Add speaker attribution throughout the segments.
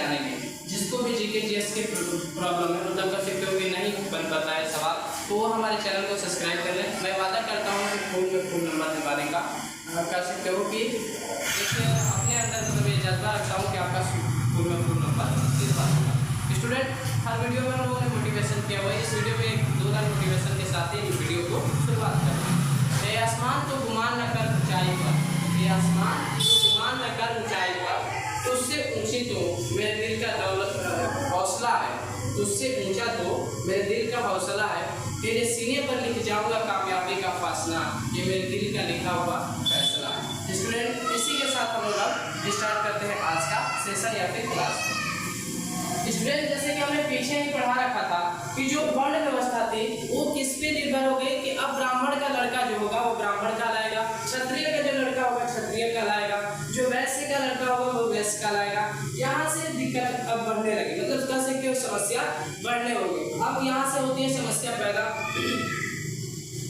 Speaker 1: जानेंगे। जिसको भी जीके जीएस के प्रॉब्लम है, मतलब कर सकते हो कि नहीं बन पाता है सवाल, तो वो हमारे चैनल को सब्सक्राइब कर लें। मैं वादा करता हूँ कि फुल में फुल नंबर दिलवाने का। कर सकते हो कि एक अपने अंदर मतलब ये जज्बा रखता हूँ कि आपका फुल में फुल नंबर दिलवा दूँगा। स्टूडेंट, हर वीडियो में हम लोगों ने मोटिवेशन किया हुआ है। इस वीडियो में एक दो लाइन मोटिवेशन के साथ ही वीडियो को शुरुआत करें। ये आसमान तो गुमान न कर ऊंचाई पर, ये आसमान तो गुमान न कर ऊंचाई पर, तुझसे ऊंची तो मेरे दिल का दौलत हौसला है, तुझसे ऊंचा तो मेरे दिल का हौसला है, तेरे सीने पर लिख जाऊंगा कामयाबी का फासला, ये मेरे दिल का लिखा हुआ फैसला है। स्टूडेंट, इसी के साथ हम लोग अब स्टार्ट करते हैं आज का सेशन या फिर क्लास। स्टूडेंट, जैसे कि हमने पीछे ही पढ़ा रखा था कि जो वर्ण व्यवस्था थी वो किस पे निर्भर हो गई कि अब ब्राह्मण का लड़का जो होगा वो ब्राह्मण कहलाएगा, क्षत्रिय का जो लड़का होगा क्षत्रिय कहलाएगा, जो वैश्य का लड़का होगा वो वैश्य कहलाएगा। यहाँ से दिक्कत अब बढ़ने लगी, मतलब कह सकते हो समस्या बढ़ने होगी। अब यहाँ से होती है समस्या पैदा।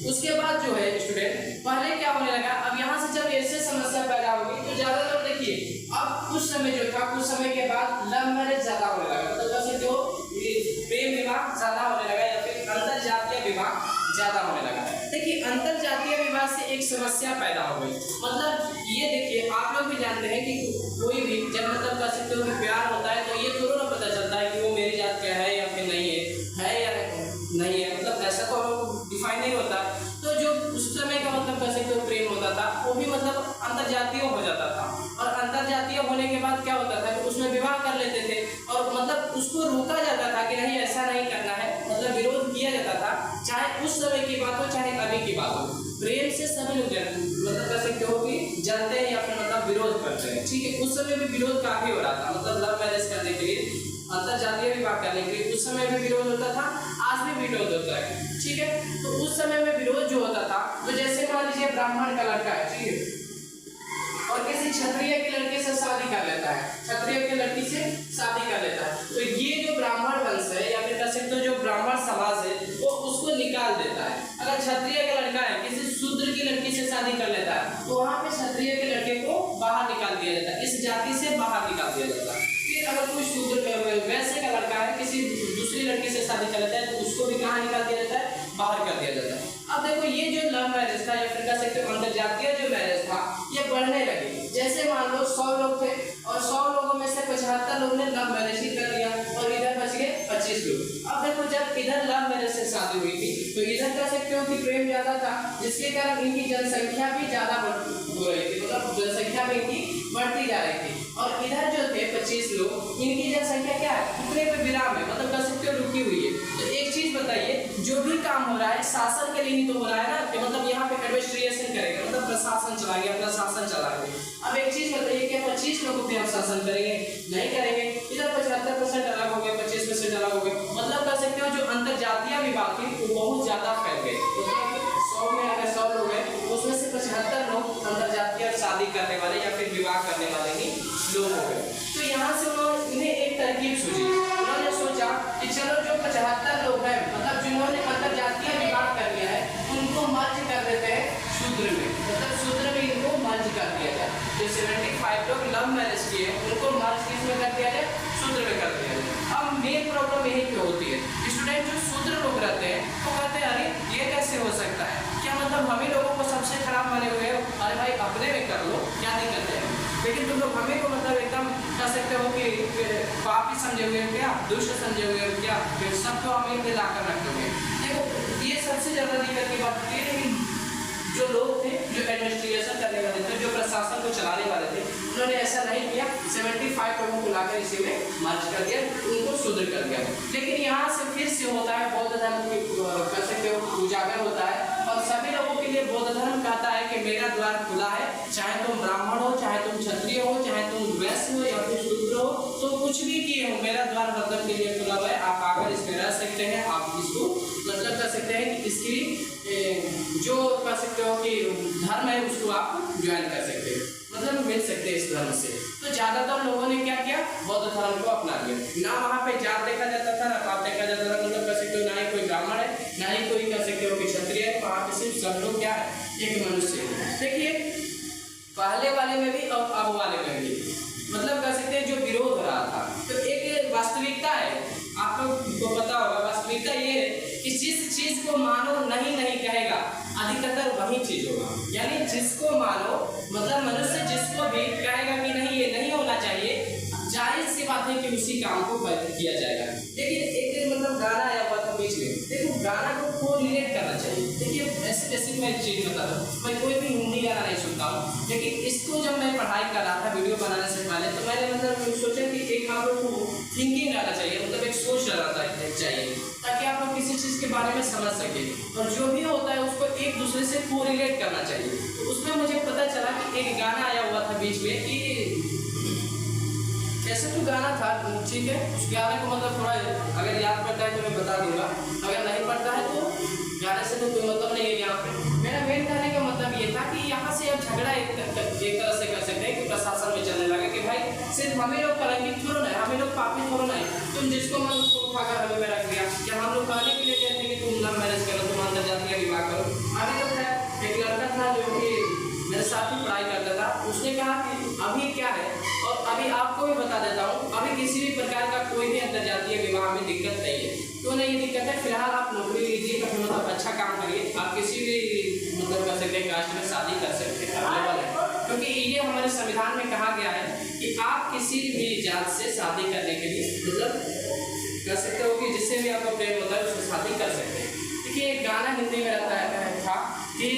Speaker 1: उसके बाद जो है स्टूडेंट, पहले क्या होने लगा, अब यहाँ से जब ऐसे समस्या पैदा होगी तो ज्यादातर देखिए अब कुछ समय जो था, कुछ समय के बाद लव मैरिज ज्यादा होने लगा, मतलब जैसे जो प्रेम विवाह ज्यादा होने लगा या फिर अंतर जातीय विवाह ज्यादा होने लगा। देखिए अंतर जातीय विवाह से एक समस्या पैदा हो गई, मतलब ये देखिए आप लोग भी जानते हैं कि कोई भी जब मतलब कह सकते हो कि प्यार होता है तो ये थोड़ा ना पता चलता है कि वो मेरी जात का है या फिर नहीं है या नहीं है, मतलब ऐसा तो डिफाइन नहीं होता। तो जो उस समय का मतलब कह सकते हो प्रेम होता था वो भी मतलब अंतरजातीय हो जाता था, और अंतरजातीय होने के बाद क्या होता था कि उसमें विवाह कर लेते थे और मतलब उसको रोका जाता था कि नहीं ऐसा नहीं करना है, मतलब विरोध किया जाता था। चाहे उस समय की बात हो चाहे अभी की बात हो, प्रेम से सभी लोग मतलब कह सकते हो कि जलते हैं या फिर मतलब विरोध करते हैं। ठीक है, उस समय भी विरोध काफी हो रहा था, मतलब लव मैरिज करने के लिए, अंतरजातीय विवाह करने के लिए उस समय भी विरोध होता था, आज भी विरोध होता है। ठीक है, तो उस समय में विरोध जो होता था, तो जैसे मान लीजिए ब्राह्मण का लड़का है, ठीक है, और किसी क्षत्रिय की लड़की से शादी कर लेता है, क्षत्रिय की लड़की से शादी कर लेता है, तो ये जो ब्राह्मण वंश है या फिर कह सकते हो जो ब्राह्मण समाज है वो उसको निकाल देता है। अगर क्षत्रिय का लड़का है किसी शूद्र की लड़की से शादी कर लेता है तो वहाँ पे क्षत्रिय के लड़के को बाहर निकाल दिया जाता है, इस जाति से बाहर निकाल दिया जाता है। फिर अगर कोई शूद्र वैश्य का लड़का है किसी दूसरी लड़की से शादी कर लेता है तो उसको भी कहाँ निकाल दिया जाता है, बाहर कर दिया जाता है। अब देखो ये जो लव मैरिज था या फिर कह सकते हो अंतरजातीय जो मैरिज था ये बढ़ने लगी। जैसे मान लो 100 लोग थे और 100 लोगों में से 75 लोगों ने लव मैरिज ही कर लिया और इधर बच गए 25 लोग। अब देखो जब इधर लव मैरिज से शादी हुई थी तो इधर कह सकते हो कि प्रेम ज्यादा था, जिसके कारण इनकी जनसंख्या भी ज्यादा हो रही थी, मतलब जनसंख्या भी इनकी बढ़ती जा रही थी। और इधर जो थे 25 लोग, इनकी जनसंख्या क्या है, उतने पे विराम है, मतलब कह सकते हो रुकी हुई है। तो एक चीज बताइए, जो भी काम हो रहा है शासन के लिए ही तो हो रहा है ना, कि मतलब यहाँ पे एडमिनिस्ट्रेशन करेगा, मतलब प्रशासन चलाएंगे, अपना शासन चलाएंगे। अब एक चीज बताइए, क्या 25 लोगों पे हम शासन करेंगे? नहीं करेंगे। इधर 75% अलग हो गए, 25% अलग हो गए, मतलब कह सकते हो जो अंतरजातीय विवाह थी वो बहुत ज्यादा फैल गई। 100 में अगर 100 लोग हैं उसमें से 75 लोग अंतरजातीय शादी करने वाले या फिर विवाह करने वाले ही लोग हो गए। तो यहाँ से उन्होंने एक तरकीब सूझी, उन्होंने सोचा कि चलो जो 75 लोग हैं, मतलब जिन्होंने अंतरजातीय विवाह कर लिया है उनको मर्ज कर देते हैं शूद्र में, मतलब शूद्र में इनको मर्ज कर दिया जाए। जो 75 लोग लव मैरिज किए उनको मर्ज किसमें कर दिया जाए, शूद्र में कर दिया जाए। अब मेन प्रॉब्लम यही पे होती है, स्टूडेंट जो शूद्र लोग रहते हैं वो कहते हैं अरे ये कैसे हो सकता है, क्या मतलब हम ही लोगों को सबसे खराब माने हुए हो, अरे भाई अपने में कर लो क्या दिक्कत है, लेकिन तुम लोग हमें को मतलब एकदम कह सकते हो कि पापी समझे हुए हो क्या, दुष्ट समझे हुए हो क्या, फिर सबको हमें मिला कर रखोगे। देखो ये सबसे ज्यादा दिक्कत की बात है, लेकिन जो लोग थे जो एडमिनिस्ट्रेशन करने वाले थे, जो प्रशासन को चलाने वाले थे, उन्होंने ऐसा नहीं किया, 75 लोगों को लाकर इसी में मर्ज कर दिया, उनको शूद्र कर दिया। लेकिन यहाँ से फिर से होता है बौद्ध धर्म कह सकते हो उजागर होता है, और सभी लोगों के लिए बौद्ध धर्म कहता है कि मेरा द्वार खुला है, चाहे तुम ब्राह्मण हो, चाहे तुम क्षत्रिय हो, चाहे तुम वैश्य हो या फिर शूद्र हो, तो कुछ भी किए हो मेरा द्वार हरदम के लिए खुला हुआ है, आप आकर इसमें रह सकते हैं, आप इसको मतलब कह सकते हैं कि इसकी जो कह सकते हो कि धर्म है उसको आप ज्वाइन कर सकते हैं, मतलब मिल सकते हैं इस धर्म से। तो ज्यादातर लोगों ने क्या किया, बौद्ध धर्म को अपना लिया। ना वहाँ पे जात देखा जाता था, ना पाप देखा जाता था, मतलब कह सकते हो ना ही कोई ब्राह्मण है, ना ही कोई कह सकते हो कि क्षत्रिय है, वहाँ पे सिर्फ सब लोग क्या है, एक मनुष्य है। देखिए पहले वाले में भी और अब वाले में भी मतलब कह सकते हैं जो विरोध हो रहा था, तो चीज को मानो नहीं नहीं कहेगा, अधिकतर वही चीज होगा। यानी जिसको मानो मतलब मनुष्य जिसको भी कहेगा कि नहीं ये नहीं होना चाहिए, जाहिर सी बात है कि उसी काम को किया जाएगा। लेकिन एक मतलब गाना आया हुआ था बीच में, देखो गाना को कोरिलेट करना चाहिए। देखिए ऐसे बेसिक मैं एक चीज बता दूं, मैं कोई भी हिंदी गाना नहीं सुनता हूँ, लेकिन इसको जब मैं पढ़ाई कर रहा था वीडियो बनाने से पहले, तो मैंने मतलब सोचा कि एक आप लोग को थिंकिंग रहना चाहिए, मतलब एक सोच रहना चाहिए, ताकि आप लोग किसी चीज़ के बारे में समझ सके, और जो भी होता है उसको एक दूसरे से कोरिलेट करना चाहिए। तो उसमें मुझे पता चला कि एक गाना आया हुआ था बीच में कि ऐसे तो गाना था, ठीक है, उस गाने को मतलब थोड़ा अगर याद पड़ता है तो मैं बता दूंगा, अगर नहीं पड़ता है तो गाने से तो कोई मतलब नहीं है। यहाँ पे मेरा मेन कहने का मतलब ये था कि यहाँ से अब झगड़ा एक तरह से कर सकते हैं कि प्रशासन में चलने लगा कि भाई सिर्फ हमें लोग कलंकित थोड़ा ना है, हमें लोग पापी थोड़ा ना है, तुम जिसको मन उसको उठाकर हमें में रख दिया। क्या हम लोग कहने के लिए कहते हैं कि तुम लव मैरिज करो, तुम अंदर जाति का विवाह करो। अभी तो है एक लड़का था जो कि मेरे साथ ही पढ़ाई करता था, उसने कहा कि अभी क्या है, और अभी आपको भी बता देता हूँ, अभी किसी भी प्रकार का कोई भी अंतरजातीय विवाह में दिक्कत नहीं है। क्यों नहीं ये दिक्कत है, फिलहाल आप नौकरी लीजिए, अपने मतलब अच्छा काम करिए, आप किसी भी मतलब कर सकते हैं कास्ट में शादी कर सकते हैं, अवेलेबल है, क्योंकि ये हमारे संविधान में कहा गया है कि आप किसी भी जात से शादी करने के लिए मतलब कर सकते हो कि जिससे भी आपको प्रेम होता है उससे शादी कर सकते हैं। देखिए एक गाना हिंदी में रहता है था कि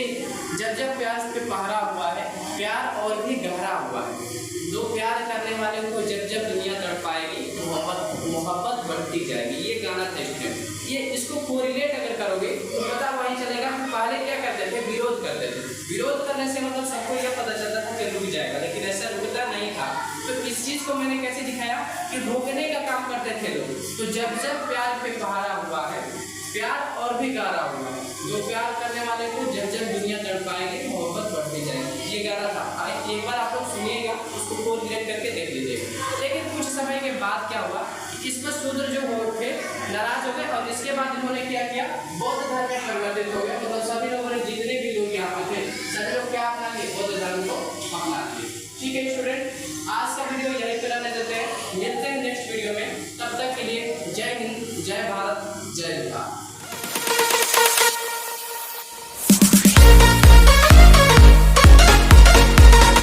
Speaker 1: जब जब प्यार पे पहरा हुआ है, प्यार और भी गहरा हुआ है, दो प्यार करने वाले को जब जब दुनिया तड़पाएगी मोहब्बत बढ़ती जाएगी। ये गाना देखते हैं, ये इसको कोरिलेट अगर करोगे तो पता वही चलेगा कि पहले क्या करते थे, विरोध करते थे, विरोध करने से मतलब सबको यह पता चलता था कि रुक जाएगा, लेकिन ऐसा रुकता नहीं था। तो इस चीज़ को मैंने कैसे दिखाया कि रोकने का काम करते थे लोग। तो जब जब प्यार पे पहरा हुआ है, प्यार और भी गहरा हुआ है, जो प्यार करने वाले को जब जब दुनिया तड़पाएगी मोहब्बत बढ़ती जाएगी। ये गाना था, एक बार आप लोग सुनिएगा, उसको कोरिलेट करके देख लीजिएगा। लेकिन कुछ समय के बाद क्या हुआ, इस पर शूद्र जो हो थे नाराज हो गए, और इसके बाद इन्होंने क्या किया, बौद्ध धर्म में परिवर्तित हो गए, मतलब सभी लोग